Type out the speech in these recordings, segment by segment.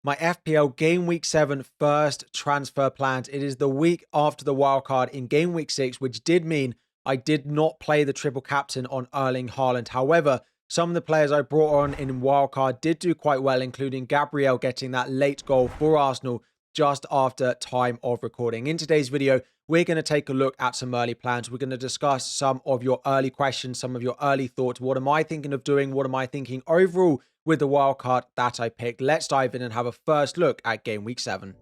my FPL Game Week 7 first transfer plans. It is the week after the wildcard in Game Week 6, which did mean I did not play the triple captain on Erling Haaland. However, some of the players I brought on in wildcard did do quite well, including Gabriel getting that late goal for Arsenal just after time of recording. In today's video, we're going to take a look at some early plans. We're going to discuss some of your early questions, some of your early thoughts. What am I thinking of doing? What am I thinking overall with the wildcard that I picked? Let's dive in and have a first look at Game Week 7.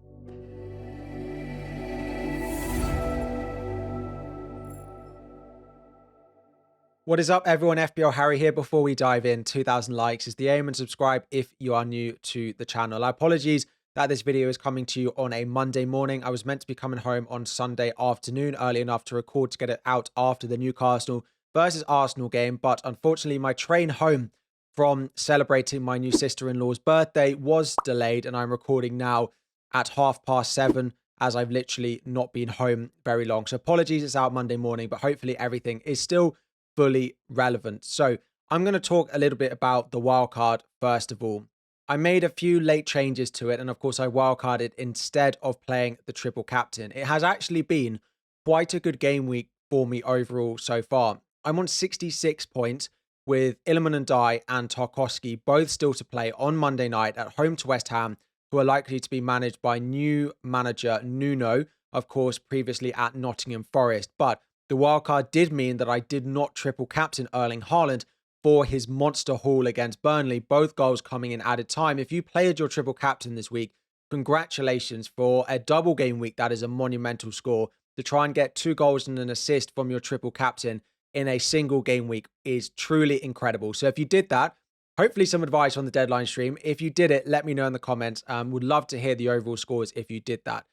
What is up, everyone? FPL Harry here. Before we dive in, 2,000 likes is the aim, and subscribe if you are new to the channel. Apologies that this video is coming to you on a Monday morning. I was meant to be coming home on Sunday afternoon early enough to record to get it out after the Newcastle versus Arsenal game, but unfortunately my train home from celebrating my new sister-in-law's birthday was delayed, and I'm recording now at 7:30 as I've literally not been home very long. So apologies it's out Monday morning, but hopefully everything is still fully relevant. So I'm going to talk a little bit about the wildcard first of all. I made a few late changes to it, and of course I wildcarded instead of playing the triple captain. It has actually been quite a good game week for me overall so far. I'm on 66 points with Ilman and Dye and Tarkowski both still to play on Monday night at home to West Ham, who are likely to be managed by new manager Nuno, of course previously at Nottingham Forest. But the wildcard did mean that I did not triple captain Erling Haaland for his monster haul against Burnley, both goals coming in added time. If you played your triple captain this week, congratulations for a double game week. That is a monumental score. To try and get 2 goals and an assist from your triple captain in a single game week is truly incredible. So if you did that, hopefully some advice on the deadline stream. If you did it, let me know in the comments. Would love to hear the overall scores if you did that.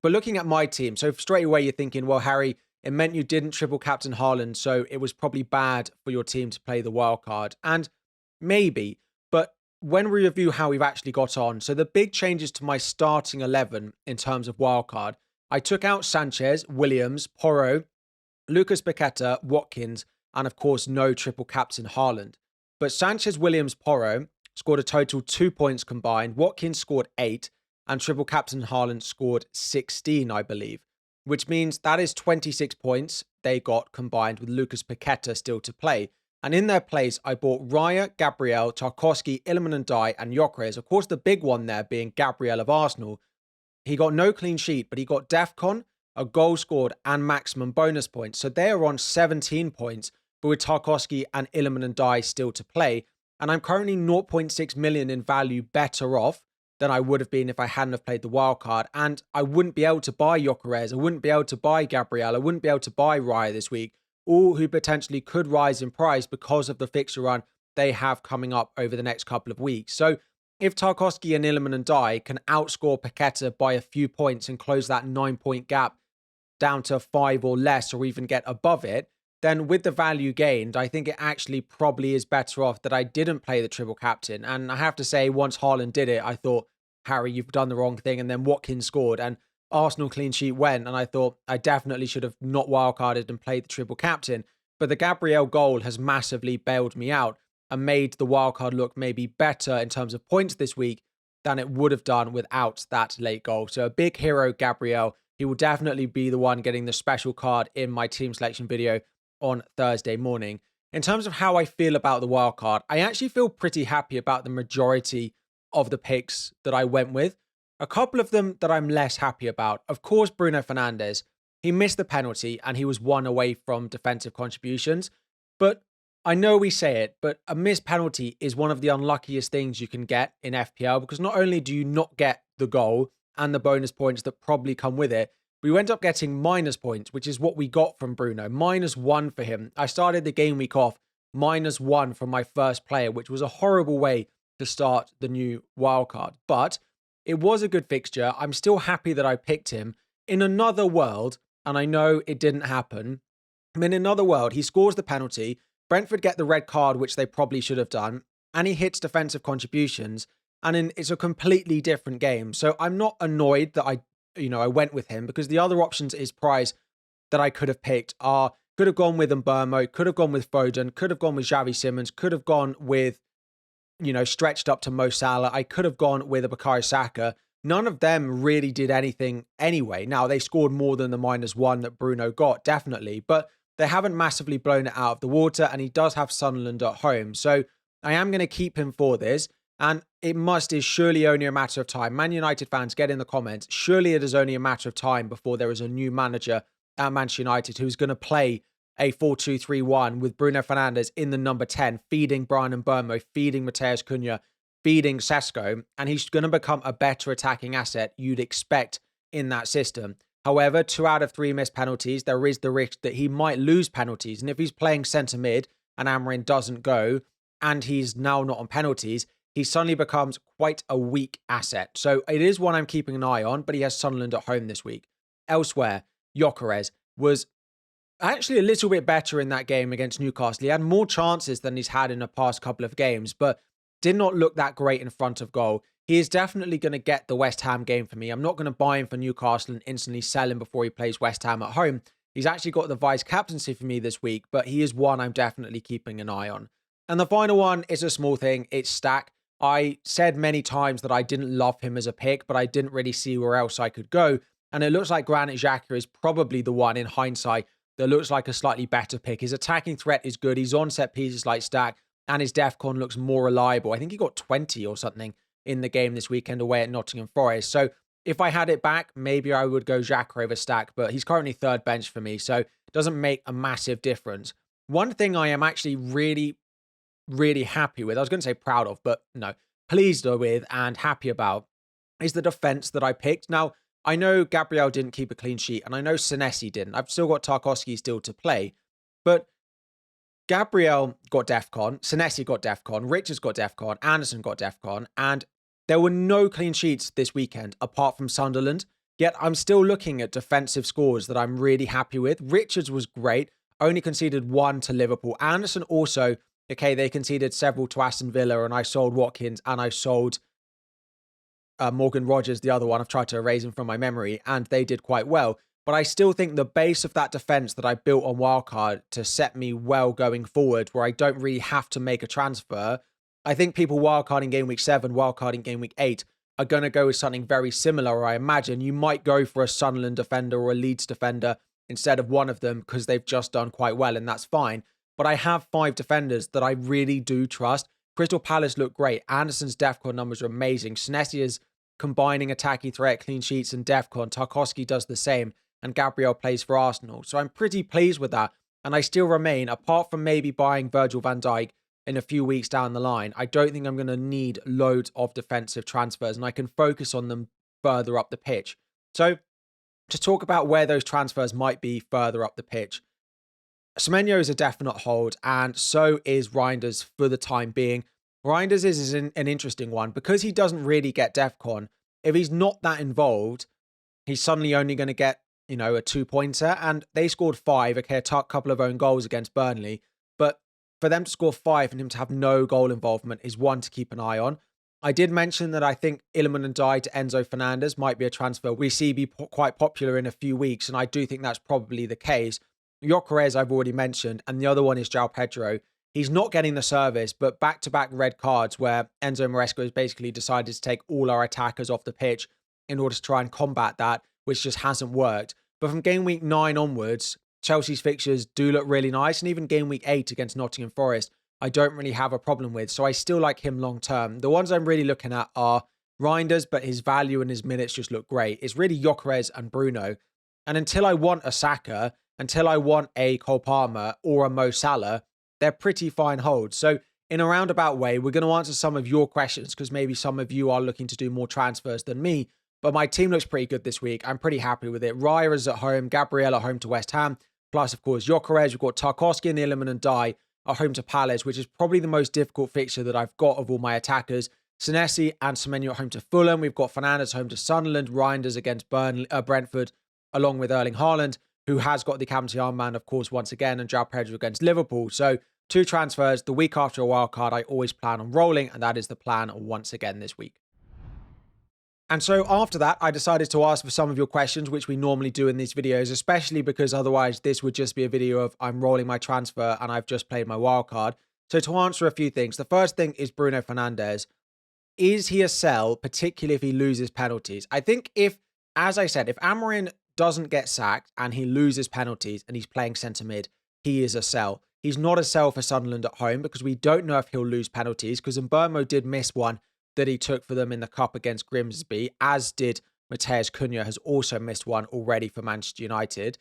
But looking at my team, so straight away you're thinking, well, Harry, it meant you didn't triple captain Haaland, so it was probably bad for your team to play the wild card. And maybe, but when we review how we've actually got on, so the big changes to my starting 11 in terms of wild card, I took out Sanchez, Williams, Porro, Lucas Paqueta, Watkins, and of course no triple captain Haaland. But Sanchez, Williams, Porro scored a total 2 points combined. Watkins scored 8, and triple captain Haaland scored 16, I believe, which means that is 26 points they got combined with Lucas Paqueta still to play. And in their place, I bought Raya, Gabriel, Tarkowski, Ilman and Dye, and Gyökeres. Of course, the big one there being Gabriel of Arsenal. He got no clean sheet, but he got DEFCON, a goal scored, and maximum bonus points. So they are on 17 points, but with Tarkowski and Ilman and Dye still to play. And I'm currently 0.6 million in value better off than I would have been if I hadn't have played the wild card. And I wouldn't be able to buy Gyökeres. I wouldn't be able to buy Gabriel. I wouldn't be able to buy Raya this week, all who potentially could rise in price because of the fixture run they have coming up over the next couple of weeks. So if Tarkowski and Ilman and Dye can outscore Paqueta by a few points and close that 9-point gap down to 5 or less, or even get above it, then with the value gained, I think it actually probably is better off that I didn't play the triple captain. And I have to say, once Haaland did it, I thought, Harry, you've done the wrong thing. And then Watkins scored and Arsenal clean sheet went. And I thought I definitely should have not wildcarded and played the triple captain. But the Gabriel goal has massively bailed me out and made the wildcard look maybe better in terms of points this week than it would have done without that late goal. So a big hero, Gabriel. He will definitely be the one getting the special card in my team selection video on Thursday morning. In terms of how I feel about the wildcard, I actually feel pretty happy about the majority of the picks that I went with. A couple of them that I'm less happy about. Of course, Bruno Fernandes. He missed the penalty and he was 1 away from defensive contributions. But I know we say it, but a missed penalty is one of the unluckiest things you can get in FPL, because not only do you not get the goal and the bonus points that probably come with it, we went up getting minus points, which is what we got from Bruno. -1 for him. I started the game week off -1 from my first player, which was a horrible way to start the new wildcard. But it was a good fixture. I'm still happy that I picked him. In another world, and I know it didn't happen, in another world, he scores the penalty, Brentford get the red card, which they probably should have done, and he hits defensive contributions, and it's a completely different game. So I'm not annoyed that I went with him, because the other options at his price that I could have picked could have gone with Mbermo, could have gone with Foden, could have gone with Xavi Simons, could have gone with stretched up to Mo Salah. I could have gone with a Bukayo Saka. None of them really did anything anyway. Now, they scored more than the -1 that Bruno got, definitely, but they haven't massively blown it out of the water, and he does have Sunderland at home. So I am going to keep him for this, and is surely only a matter of time. Man United fans, get in the comments. Surely it is only a matter of time before there is a new manager at Manchester United who's going to play a 4-2-3-1 with Bruno Fernandes in the number 10, feeding Brian Mbeumo, feeding Mateus Cunha, feeding Sesko, and he's going to become a better attacking asset you'd expect in that system. However, 2 out of 3 missed penalties. There is the risk that he might lose penalties, and if he's playing centre mid and Amarin doesn't go, and he's now not on penalties, he suddenly becomes quite a weak asset. So it is one I'm keeping an eye on, but he has Sunderland at home this week. Elsewhere, Gyökeres was actually a little bit better in that game against Newcastle. He had more chances than he's had in the past couple of games, but did not look that great in front of goal. He is definitely going to get the West Ham game for me. I'm not going to buy him for Newcastle and instantly sell him before he plays West Ham at home. He's actually got the vice captaincy for me this week, but he is one I'm definitely keeping an eye on. And the final one is a small thing. It's Stack. I said many times that I didn't love him as a pick, but I didn't really see where else I could go. And it looks like Granit Xhaka is probably the one in hindsight that looks like a slightly better pick. His attacking threat is good. He's on set pieces like Stack, and his DEFCON looks more reliable. I think he got 20 or something in the game this weekend away at Nottingham Forest. So if I had it back, maybe I would go Xhaka over Stack, but he's currently third bench for me, so it doesn't make a massive difference. One thing I am actually really, really happy with, I was going to say proud of, but no, pleased with and happy about, is the defense that I picked. Now, I know Gabriel didn't keep a clean sheet, and I know Senesi didn't. I've still got Tarkowski still to play, but Gabriel got DEFCON, Senesi got DEFCON, Richards got DEFCON, Anderson got DEFCON, and there were no clean sheets this weekend apart from Sunderland. Yet I'm still looking at defensive scores that I'm really happy with. Richards was great, only conceded 1 to Liverpool. Anderson also, okay, they conceded several to Aston Villa, and I sold Watkins and I sold Morgan Rogers, the other one. I've tried to erase him from my memory, and they did quite well. But I still think the base of that defense that I built on Wildcard to set me well going forward, where I don't really have to make a transfer, I think people wildcarding game week 7, wildcarding game week 8 are going to go with something very similar. Or I imagine you might go for a Sunderland defender or a Leeds defender instead of one of them because they've just done quite well, and that's fine. But I have 5 defenders that I really do trust. Crystal Palace look great. Anderson's DEFCON numbers are amazing. Senesi is combining attacking threat, clean sheets, and DEFCON. Tarkowski does the same, and Gabriel plays for Arsenal. So I'm pretty pleased with that. And I still remain, apart from maybe buying Virgil van Dijk in a few weeks down the line, I don't think I'm going to need loads of defensive transfers, and I can focus on them further up the pitch. So to talk about where those transfers might be further up the pitch, Semenyo is a definite hold, and so is Reinders for the time being. Reinders is an interesting one because he doesn't really get DEFCON. If he's not that involved, he's suddenly only going to get, a 2-pointer, and they scored 5, okay, a couple of own goals against Burnley, but for them to score 5 and him to have no goal involvement is one to keep an eye on. I did mention that I think Iliman and Ndiaye to Enzo Fernandez might be a transfer we see be quite popular in a few weeks, and I do think that's probably the case. Gyökeres I've already mentioned, and the other one is João Pedro. He's not getting the service, but back-to-back red cards where Enzo Maresca has basically decided to take all our attackers off the pitch in order to try and combat that, which just hasn't worked. But from game week 9 onwards, Chelsea's fixtures do look really nice, and even game week 8 against Nottingham Forest, I don't really have a problem with, so I still like him long-term. The ones I'm really looking at are Reinders, but his value and his minutes just look great. It's really Gyökeres and Bruno. And until I want a Saka, until I want a Cole Palmer or a Mo Salah, they're pretty fine holds. So in a roundabout way, we're going to answer some of your questions because maybe some of you are looking to do more transfers than me. But my team looks pretty good this week. I'm pretty happy with it. Raya is at home, Gabriel at home to West Ham. Plus, of course, Gyökeres. We've got Tarkowski and Iliman and Ndiaye at home to Palace, which is probably the most difficult fixture that I've got of all my attackers. Senesi and Semenyo at home to Fulham. We've got Fernandes home to Sunderland. Reinders against Brentford, along with Erling Haaland, who has got the captaincy armband, of course, once again, and João Pedro against Liverpool. So 2 transfers. The week after a wild card, I always plan on rolling, and that is the plan once again this week. And so after that, I decided to ask for some of your questions, which we normally do in these videos, especially because otherwise this would just be a video of I'm rolling my transfer and I've just played my wild card. So to answer a few things, the first thing is Bruno Fernandes. Is he a sell, particularly if he loses penalties? I think if, as I said, if Amorim doesn't get sacked and he loses penalties and he's playing centre mid, he is a sell. He's not a sell for Sunderland at home because we don't know if he'll lose penalties, because Mbeumo did miss one that he took for them in the cup against Grimsby, as did Mateus Cunha, has also missed one already for Manchester United.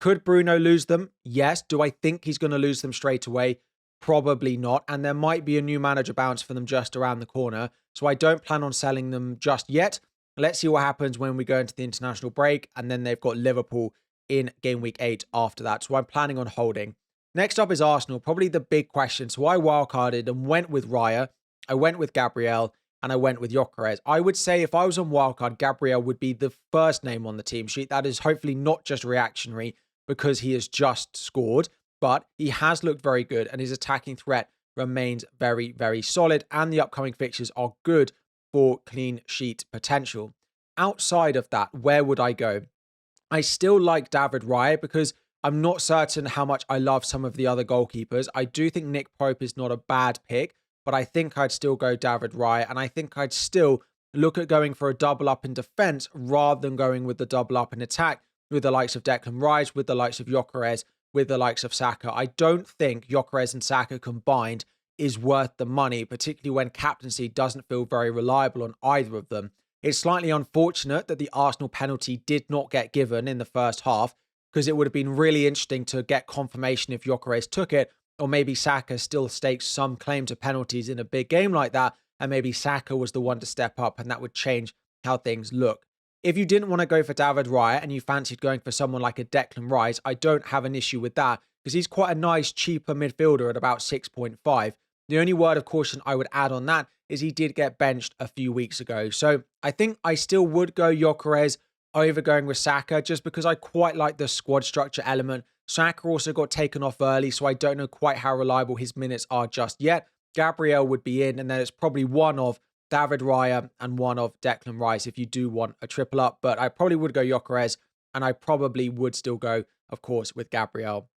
Could Bruno lose them? Yes. Do I think he's going to lose them straight away? Probably not. And there might be a new manager bounce for them just around the corner. So I don't plan on selling them just yet. Let's see what happens when we go into the international break. And then they've got Liverpool in game week 8 after that. So I'm planning on holding. Next up is Arsenal, probably the big question. So I wildcarded and went with Raya. I went with Gabriel and I went with Gyökeres. I would say if I was on wildcard, Gabriel would be the first name on the team sheet. That is hopefully not just reactionary because he has just scored, but he has looked very good and his attacking threat remains very, very solid. And the upcoming fixtures are good for clean sheet potential. Outside of that, where would I go? I still like David Raya because I'm not certain how much I love some of the other goalkeepers. I do think Nick Pope is not a bad pick, but I think I'd still go David Raya, and I think I'd still look at going for a double up in defence rather than going with the double up in attack with the likes of Declan Rice, with the likes of Gyökeres, with the likes of Saka. I don't think Gyökeres and Saka combined is worth the money, particularly when captaincy doesn't feel very reliable on either of them. It's slightly unfortunate that the Arsenal penalty did not get given in the first half, because it would have been really interesting to get confirmation if Gyökeres took it, or maybe Saka still stakes some claim to penalties in a big game like that, and maybe Saka was the one to step up, and that would change how things look. If you didn't want to go for David Raya and you fancied going for someone like a Declan Rice, I don't have an issue with that, because he's quite a nice, cheaper midfielder at about 6.5. The only word of caution I would add on that is he did get benched a few weeks ago. So I think I still would go Gyökeres over going with Saka, just because I quite like the squad structure element. Saka also got taken off early, so I don't know quite how reliable his minutes are just yet. Gabriel would be in, and then it's probably one of David Raya and one of Declan Rice if you do want a triple up. But I probably would go Gyökeres, and I probably would still go, of course, with Gabriel.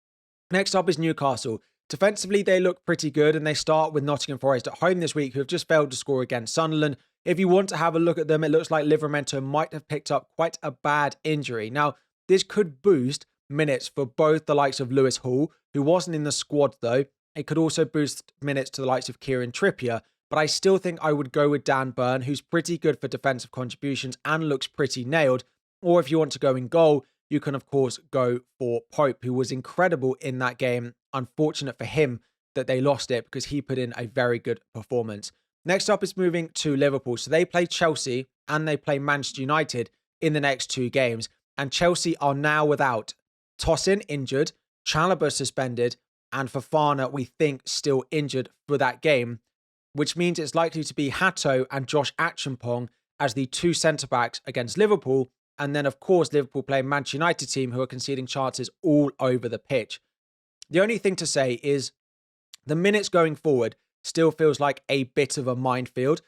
Next up is Newcastle. Defensively, they look pretty good, and they start with Nottingham Forest at home this week, who have just failed to score against Sunderland. If you want to have a look at them, it looks like Livramento might have picked up quite a bad injury. Now, this could boost minutes for both the likes of Lewis Hall, who wasn't in the squad though. It could also boost minutes to the likes of Kieran Trippier, but I still think I would go with Dan Burn, who's pretty good for defensive contributions and looks pretty nailed. Or if you want to go in goal, you can of course go for Pope, who was incredible in that game. Unfortunate for him that they lost it because he put in a very good performance. Next up is moving to Liverpool. So they play Chelsea and they play Manchester United in the next 2 games. And Chelsea are now without Tosin injured, Chalobah suspended, and Fofana, we think, still injured for that game, which means it's likely to be Hato and Josh Acheampong as the 2 centre-backs against Liverpool. And then, of course, Liverpool play Manchester United team who are conceding chances all over the pitch. The only thing to say is the minutes going forward still feels like a bit of a minefield.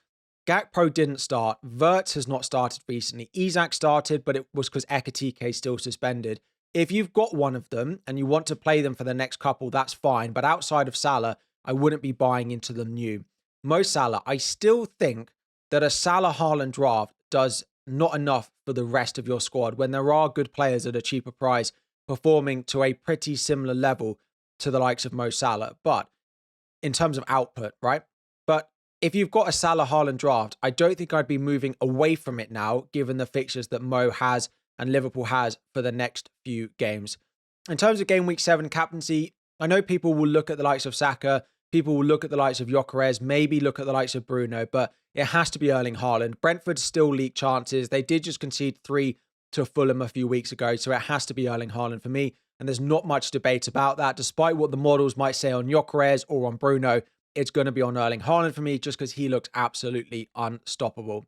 Gakpo didn't start. Wirtz has not started recently. Isak started, but it was because Ekitike is still suspended. If you've got one of them and you want to play them for the next couple, that's fine. But outside of Salah, I wouldn't be buying into them new. Mo Salah, I still think that a Salah-Haaland draft does not enough for the rest of your squad when there are good players at a cheaper price performing to a pretty similar level to the likes of Mo Salah. But in terms of output, right? But if you've got a Salah-Haaland draft, I don't think I'd be moving away from it now, given the fixtures that Mo has and Liverpool has for the next few games. In terms of game week 7 captaincy, I know people will look at the likes of Saka, people will look at the likes of Gyökeres, maybe look at the likes of Bruno, but it has to be Erling Haaland. Brentford still leak chances. They did just concede 3 to Fulham a few weeks ago, so it has to be Erling Haaland for me. And there's not much debate about that. Despite what the models might say on Gyökeres or on Bruno, it's going to be on Erling Haaland for me just because he looks absolutely unstoppable.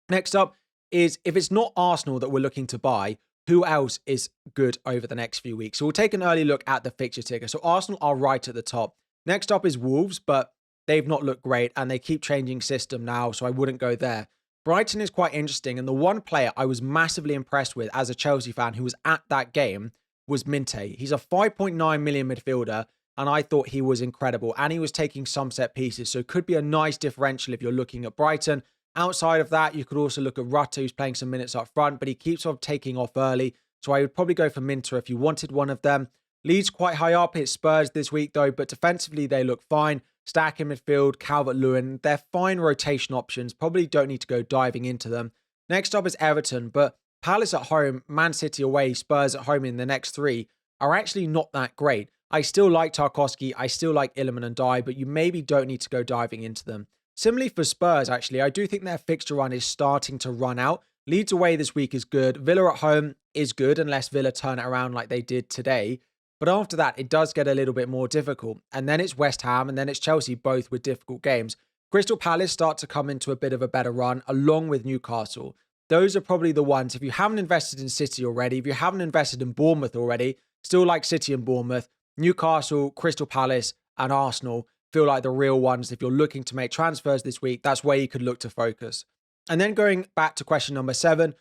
Next up is, if it's not Arsenal that we're looking to buy, who else is good over the next few weeks? So we'll take an early look at the fixture ticker. So Arsenal are right at the top. Next up is Wolves, but they've not looked great and they keep changing system now, so I wouldn't go there. Brighton is quite interesting, and the one player I was massively impressed with as a Chelsea fan who was at that game was Minte. He's a 5.9 million midfielder. and I thought he was incredible. And he was taking some set pieces, so it could be a nice differential if you're looking at Brighton. Outside of that, you could also look at Rutter, who's playing some minutes up front, but he keeps on taking off early. So I would probably go for Minter if you wanted one of them. Leeds quite high up. It's Spurs this week, though, but defensively, they look fine. Stack in midfield, Calvert-Lewin. They're fine rotation options. Probably don't need to go diving into them. Next up is Everton, but Palace at home, Man City away, Spurs at home in the next three are actually not that great. I still like Tarkowski. I still like Illiman and Dye, but you maybe don't need to go diving into them. Similarly for Spurs, actually, I do think their fixture run is starting to run out. Leeds away this week is good. Villa at home is good, unless Villa turn it around like they did today. But after that, it does get a little bit more difficult. And then it's West Ham and then it's Chelsea, both with difficult games. Crystal Palace start to come into a bit of a better run, along with Newcastle. Those are probably the ones. If you haven't invested in City already, if you haven't invested in Bournemouth already, still like City and Bournemouth, Newcastle, Crystal Palace, and Arsenal feel like the real ones. If you're looking to make transfers this week, that's where you could look to focus. And then going back to question number 7,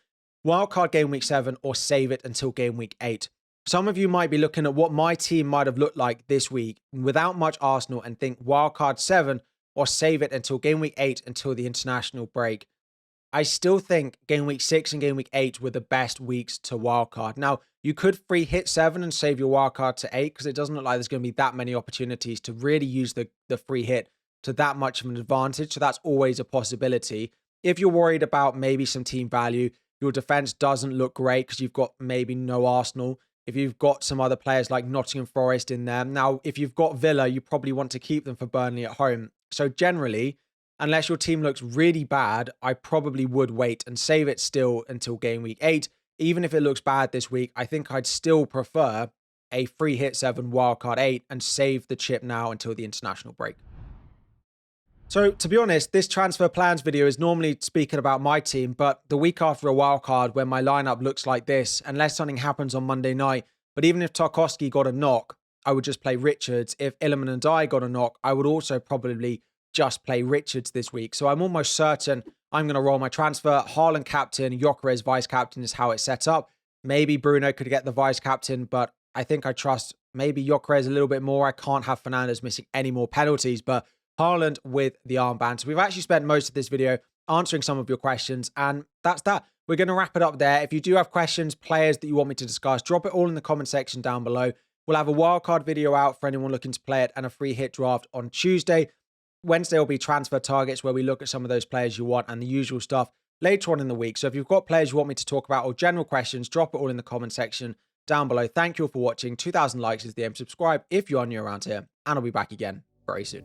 wildcard game week 7 or save it until game week 8. Some of you might be looking at what my team might have looked like this week without much Arsenal and think wildcard 7 or save it until game week 8 until the international break. I still think game week 6 and game week 8 were the best weeks to wildcard. Now, you could free hit 7 and save your wildcard to 8 because it doesn't look like there's going to be that many opportunities to really use the free hit to that much of an advantage. So that's always a possibility. If you're worried about maybe some team value, your defense doesn't look great because you've got maybe no Arsenal. If you've got some other players like Nottingham Forest in there. Now, if you've got Villa, you probably want to keep them for Burnley at home. So generally, unless your team looks really bad, I probably would wait and save it still until game week 8. Even if it looks bad this week, I think I'd still prefer a free hit 7 wildcard 8 and save the chip now until the international break. So to be honest, this transfer plans video is normally speaking about my team, but the week after a wildcard when my lineup looks like this, unless something happens on Monday night, but even if Tarkowski got a knock, I would just play Richards. If Illiman and Dye got a knock, I would also probably just play Richards this week. So I'm almost certain I'm going to roll my transfer. Haaland captain, Gyökeres vice captain is how it's set up. Maybe Bruno could get the vice captain, but I think I trust maybe Gyökeres a little bit more. I can't have Fernandes missing any more penalties, but Haaland with the armband. So we've actually spent most of this video answering some of your questions, and that's that. We're going to wrap it up there. If you do have questions, players that you want me to discuss, drop it all in the comment section down below. We'll have a wildcard video out for anyone looking to play it and a free hit draft on Tuesday. Wednesday will be transfer targets where we look at some of those players you want and the usual stuff later on in the week. So if you've got players you want me to talk about or general questions, drop it all in the comment section down below. Thank you all for watching. 2,000 likes is the aim. Subscribe if you are new around here, and I'll be back again very soon.